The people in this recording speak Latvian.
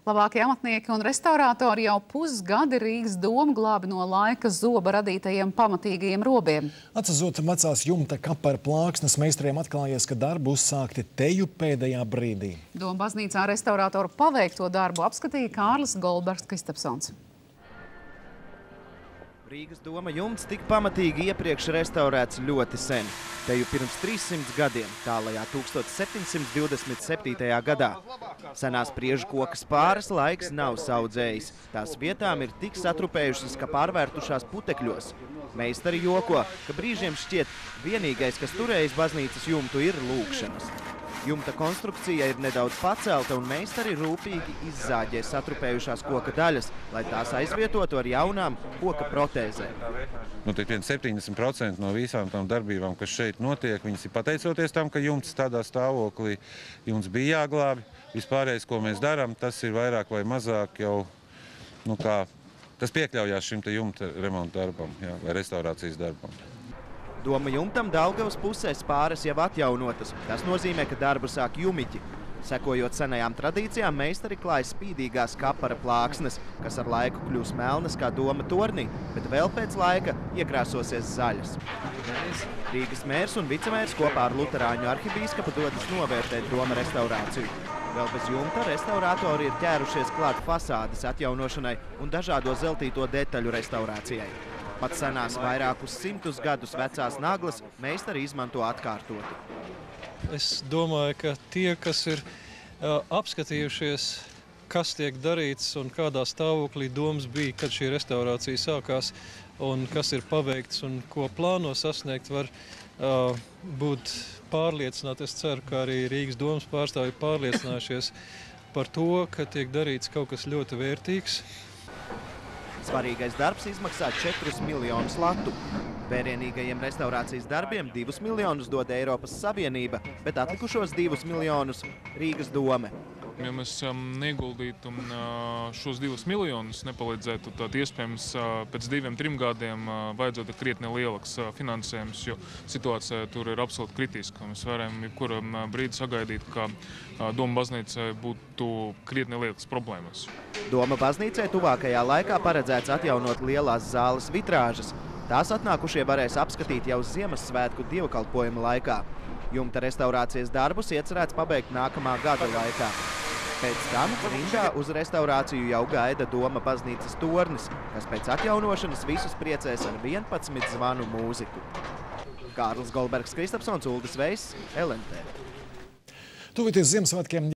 Labākie amatnieki un restaurātori jau pusgadi Rīgas domu glābi no laika zoba radītajiem pamatīgajiem robiem. Atsazot vecās jumta kapara plāksnes, meistariem atklājies, ka darbu uzsākti teju pēdējā brīdī. Doma baznīcā restaurātoru paveikto darbu apskatīja Kārlis Goldbergs-Kristapsons. Rīgas doma jumts tika pamatīgi iepriekš restaurēts ļoti sen. Teju pirms 300 gadiem, tālajā 1727. gadā. Senās priežu koka spāres laiks nav saudzējis. Tās vietām ir tik satrupējušas, ka pārvērtušās putekļos. Meistari joko, ka brīžiem šķiet vienīgais, kas turējis baznīcas jumtu, ir lūkšanas. Jumta konstrukcija ir nedaudz pacelta un meistari rūpīgi izzāģē satrupējušās koka daļas, lai tās aizvietotu ar jaunām koka protēzēm. Tik vien 70% no visām tām darbībām, kas šeit notiek, viņas ir pateicoties tam, ka jumts tādā stāvoklī jumts bija jāglābi. Vispārējais, ko mēs darām, tas ir vairāk vai mazāk jau, tas piekļaujās šim te jumta remonta darbam, vai restaurācijas darbam. Doma jumtam Daugavas pusē spāres jau atjaunotas. Tas nozīmē, ka darbu sāk jumiķi. Sekojot senajām tradīcijām, meistari klāj spīdīgās kapara plāksnes, kas ar laiku kļūs melnas kā doma tornī, bet vēl pēc laika iekrāsosies zaļas. Rīgas mērs un vicemērs kopā ar luterāņu arhibīskapu dodas novērtēt doma restaurāciju. Vēl bez jumta restaurātori ir ķērušies klāt fasādes atjaunošanai un dažādo zeltīto detaļu restaurācijai. Pat senās vairākus 100 gadus vecās naglas meistari izmanto atkārtotu. Es domāju, ka tie, kas ir apskatījušies, kas tiek darīts un kādā stāvoklī domas bija, kad šī restaurācija sākās un kas ir paveikts un ko plāno sasniegt, var būt pārliecināti. Es ceru, ka arī Rīgas domas pārstāvji pārliecinājušies par to, ka tiek darīts kaut kas ļoti vērtīgs. Svarīgais darbs izmaksā 4 miljonus latu. Vērienīgajiem restaurācijas darbiem 2 miljonus dod Eiropas Savienība, bet atlikušos 2 miljonus Rīgas dome. Ja mēs neguldītu šos 2 miljonus, nepalīdzētu, tad iespējams pēc 2-3 gadiem vajadzētu krietni lielāks finansējums, jo situācija tur ir absolūti kritiska. Mēs varam jebkuru brīdi sagaidīt, ka doma baznīcai būtu krietni lielākas problēmas. Doma baznīcai tuvākajā laikā paredzēts atjaunot lielās zāles vitrāžas. Tās atnākušie varēs apskatīt jau Ziemassvētku dievkalpojuma laikā. Jumta restaurācijas darbus iecerēts pabeigt nākamā gada laikā. Pēc tam rindā uz restaurāciju jau gaida doma baznīcas tornis, kas pēc atjaunošanas visus priecēs ar 11 zvanu mūziku. Kārlis Goldbergs-Kristapsons, Uldis Veiss, LNT. Tuvoties Ziemassvētkiem